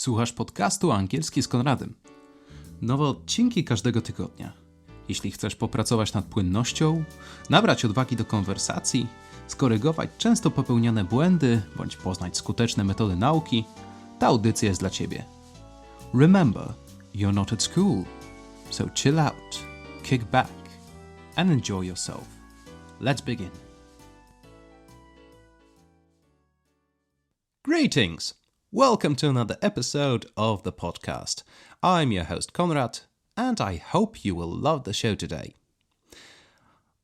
Słuchasz podcastu Angielski z Konradem. Nowe odcinki każdego tygodnia. Jeśli chcesz popracować nad płynnością, nabrać odwagi do konwersacji, skorygować często popełniane błędy bądź poznać skuteczne metody nauki, ta audycja jest dla Ciebie. Remember, you're not at school, so chill out, kick back and enjoy yourself. Let's begin. Greetings! Welcome to another episode of the podcast. I'm your host Konrad, and I hope you will love the show today.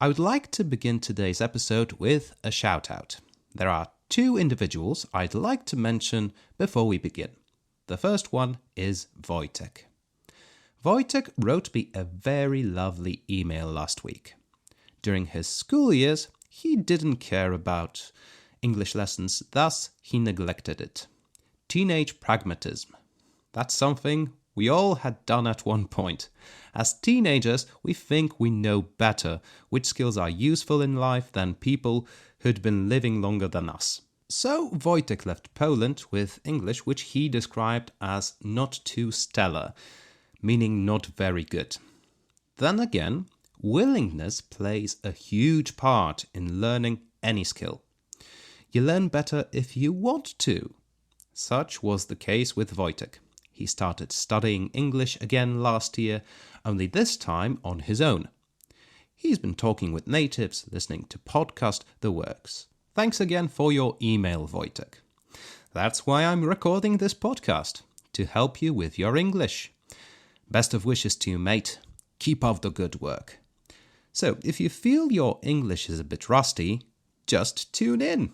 I would like to begin today's episode with a shout-out. There are two individuals I'd like to mention before we begin. The first one is Wojtek. Wojtek wrote me a very lovely email last week. During his school years, he didn't care about English lessons, thus he neglected it. Teenage pragmatism. That's something we all had done at one point. As teenagers, we think we know better which skills are useful in life than people who'd been living longer than us. So Wojtek left Poland with English which he described as not too stellar, meaning not very good. Then again, willingness plays a huge part in learning any skill. You learn better if you want to. Such was the case with Wojtek. He started studying English again last year, only this time on his own. He's been talking with natives, listening to podcasts, the works. Thanks again for your email, Wojtek. That's why I'm recording this podcast, to help you with your English. Best of wishes to you, mate. Keep up the good work. So, if you feel your English is a bit rusty, just tune in.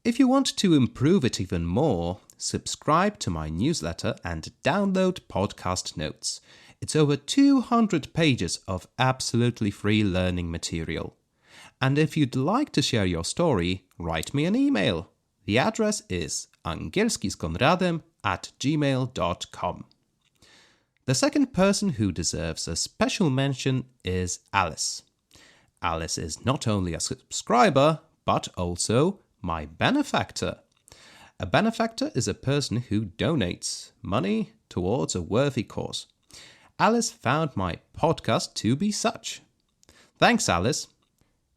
If you want to improve it even more, subscribe to my newsletter and download podcast notes. It's over 200 pages of absolutely free learning material. And if you'd like to share your story, write me an email. The address is angielskiskonradem@gmail.com. The second person who deserves a special mention is Alice. Alice is not only a subscriber, but also my benefactor. A benefactor is a person who donates money towards a worthy cause. Alice found my podcast to be such. Thanks, Alice.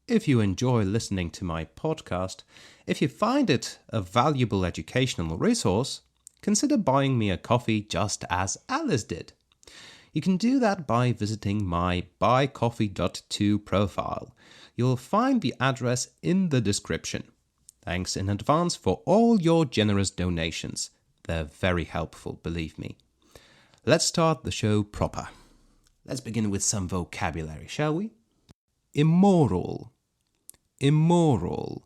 If you enjoy listening to my podcast, if you find it a valuable educational resource, consider buying me a coffee just as Alice did. You can do that by visiting my buycoffee.to profile. You'll find the address in the description. Thanks in advance for all your generous donations. They're very helpful, believe me. Let's start the show proper. Let's begin with some vocabulary, shall we? Immoral. Immoral.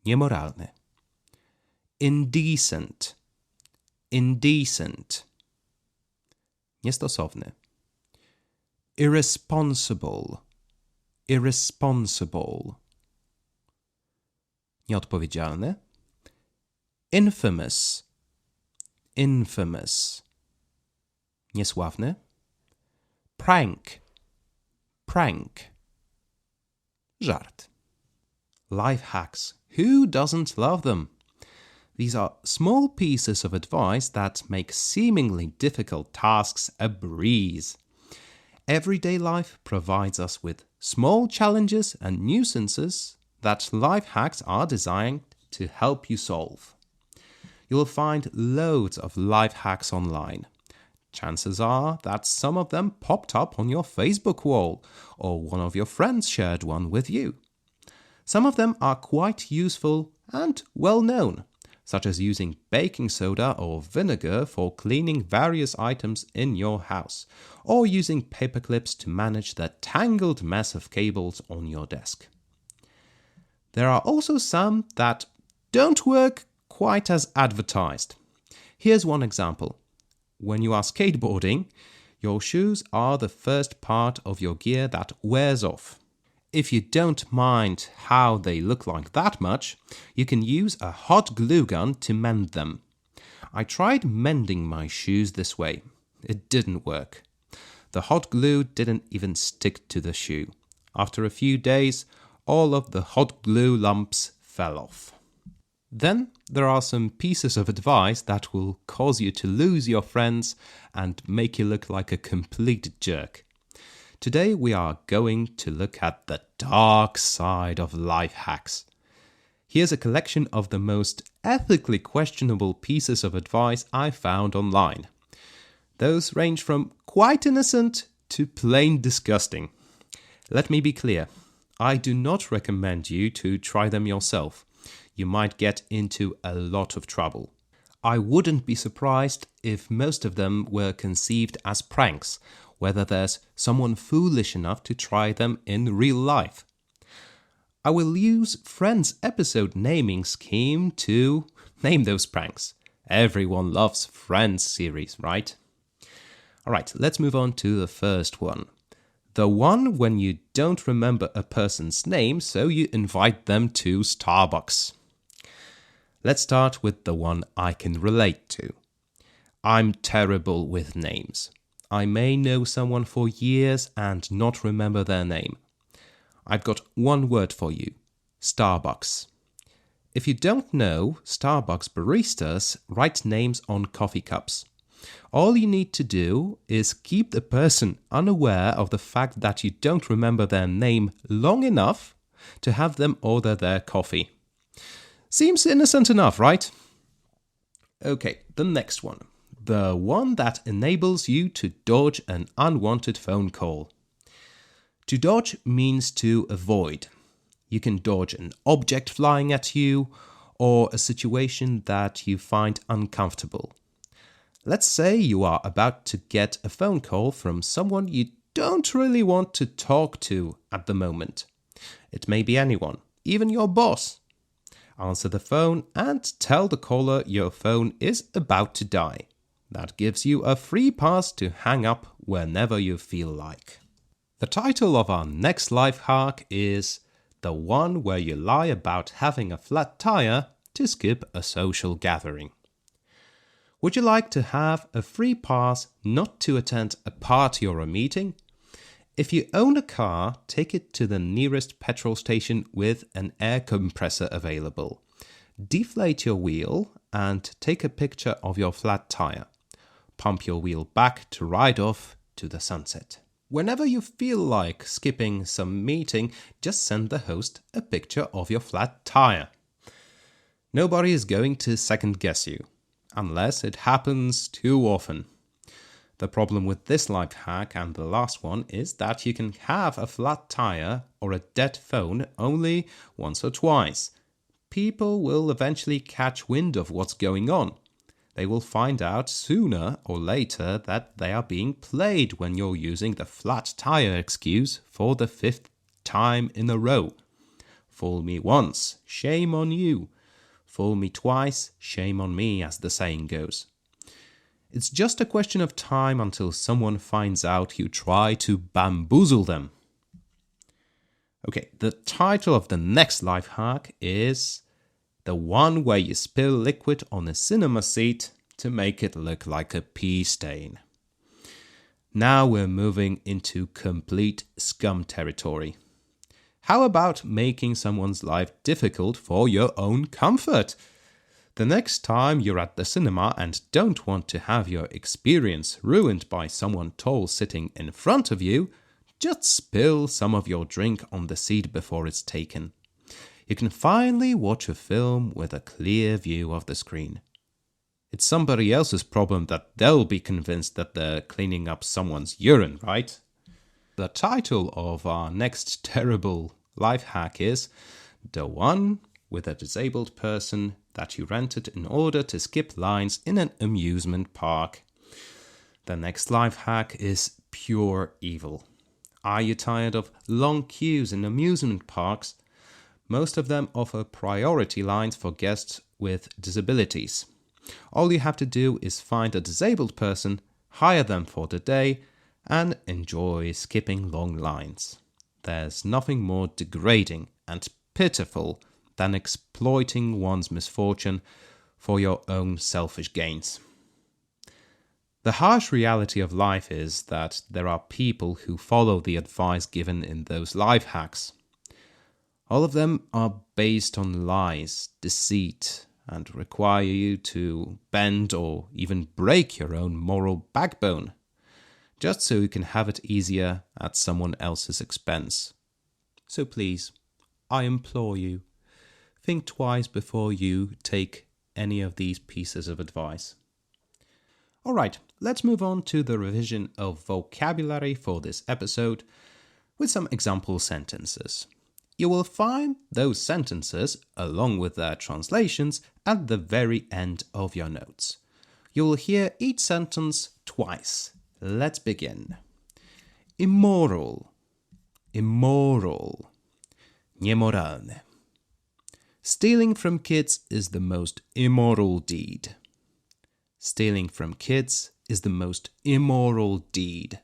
Niemoralny. Indecent. Indecent. Niestosowny. Irresponsible. Irresponsible. Nieodpowiedzialny. Infamous. Infamous. Niesławny. Prank. Prank. Żart. Life hacks. Who doesn't love them? These are small pieces of advice that make seemingly difficult tasks a breeze. Everyday life provides us with small challenges and nuisances that life hacks are designed to help you solve. You will find loads of life hacks online. Chances are that some of them popped up on your Facebook wall or one of your friends shared one with you. Some of them are quite useful and well known, such as using baking soda or vinegar for cleaning various items in your house, or using paper clips to manage the tangled mess of cables on your desk. There are also some that don't work quite as advertised. Here's one example. When you are skateboarding, your shoes are the first part of your gear that wears off. If you don't mind how they look like that much, you can use a hot glue gun to mend them. I tried mending my shoes this way. It didn't work. The hot glue didn't even stick to the shoe. After a few days, all of the hot glue lumps fell off. Then there are some pieces of advice that will cause you to lose your friends and make you look like a complete jerk. Today we are going to look at the dark side of life hacks. Here's a collection of the most ethically questionable pieces of advice I found online. Those range from quite innocent to plain disgusting. Let me be clear, I do not recommend you to try them yourself. You might get into a lot of trouble. I wouldn't be surprised if most of them were conceived as pranks, whether there's someone foolish enough to try them in real life. I will use Friends' episode naming scheme to name those pranks. Everyone loves Friends series, right? Alright, let's move on to the first one. The one when you don't remember a person's name, so you invite them to Starbucks. Let's start with the one I can relate to. I'm terrible with names. I may know someone for years and not remember their name. I've got one word for you: Starbucks. If you don't know, Starbucks baristas write names on coffee cups. All you need to do is keep the person unaware of the fact that you don't remember their name long enough to have them order their coffee. Seems innocent enough, right? Okay, the next one. The one that enables you to dodge an unwanted phone call. To dodge means to avoid. You can dodge an object flying at you or a situation that you find uncomfortable. Let's say you are about to get a phone call from someone you don't really want to talk to at the moment. It may be anyone, even your boss. Answer the phone and tell the caller your phone is about to die. That gives you a free pass to hang up whenever you feel like. The title of our next life hack is the one where you lie about having a flat tire to skip a social gathering. Would you like to have a free pass not to attend a party or a meeting? If you own a car, take it to the nearest petrol station with an air compressor available. Deflate your wheel and take a picture of your flat tire. Pump your wheel back to ride off to the sunset. Whenever you feel like skipping some meeting, just send the host a picture of your flat tire. Nobody is going to second guess you, unless it happens too often. The problem with this life hack and the last one is that you can have a flat tire or a dead phone only once or twice. People will eventually catch wind of what's going on. They will find out sooner or later that they are being played when you're using the flat tire excuse for the 5th time in a row. Fool me once, shame on you. Fool me twice, shame on me, as the saying goes. It's just a question of time until someone finds out you try to bamboozle them. Okay, the title of the next life hack is the one where you spill liquid on a cinema seat to make it look like a pee stain. Now we're moving into complete scum territory. How about making someone's life difficult for your own comfort? The next time you're at the cinema and don't want to have your experience ruined by someone tall sitting in front of you, just spill some of your drink on the seat before it's taken. You can finally watch a film with a clear view of the screen. It's somebody else's problem that they'll be convinced that they're cleaning up someone's urine, right? The title of our next terrible life hack is the one with a disabled person that you rented in order to skip lines in an amusement park. The next life hack is pure evil. Are you tired of long queues in amusement parks? Most of them offer priority lines for guests with disabilities. All you have to do is find a disabled person, hire them for the day, and enjoy skipping long lines. There's nothing more degrading and pitiful than exploiting one's misfortune for your own selfish gains. The harsh reality of life is that there are people who follow the advice given in those life hacks. All of them are based on lies, deceit, and require you to bend or even break your own moral backbone, just so you can have it easier at someone else's expense. So please, I implore you, think twice before you take any of these pieces of advice. Alright, let's move on to the revision of vocabulary for this episode with some example sentences. You will find those sentences, along with their translations, at the very end of your notes. You will hear each sentence twice. Let's begin. Immoral. Immoral. Niemoralne. Stealing from kids is the most immoral deed. Stealing from kids is the most immoral deed.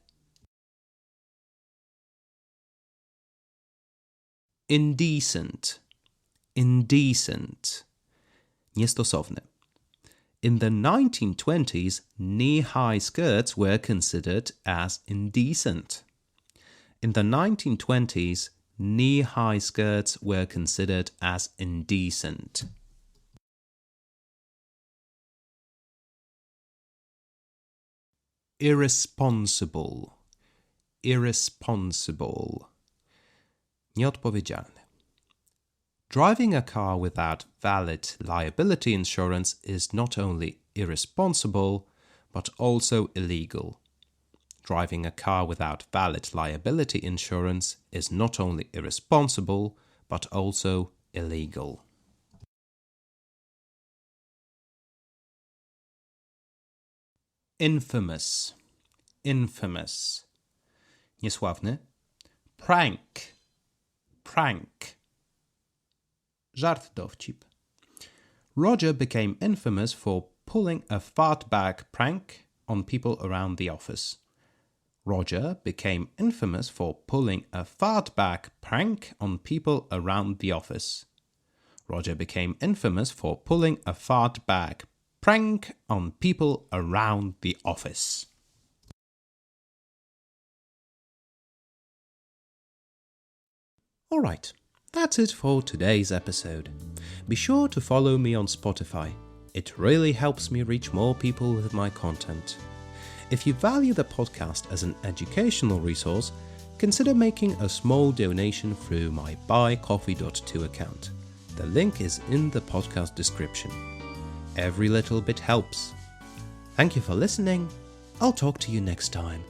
Indecent. Indecent. Niestosowne. In the 1920s, knee-high skirts were considered as indecent. In the 1920s, knee-high skirts were considered as indecent. Irresponsible. Irresponsible. Nieodpowiedzialny. Driving a car without valid liability insurance is not only irresponsible, but also illegal. Driving a car without valid liability insurance is not only irresponsible, but also illegal. Infamous. Infamous. Niesławny. Prank. Prank. Żart, dowcip. Roger became infamous for pulling a fartbag prank on people around the office. Roger became infamous for pulling a fartbag prank on people around the office. Roger became infamous for pulling a fartbag prank on people around the office. Alright, that's it for today's episode. Be sure to follow me on Spotify. It really helps me reach more people with my content. If you value the podcast as an educational resource, consider making a small donation through my buycoffee.to account. The link is in the podcast description. Every little bit helps. Thank you for listening. I'll talk to you next time.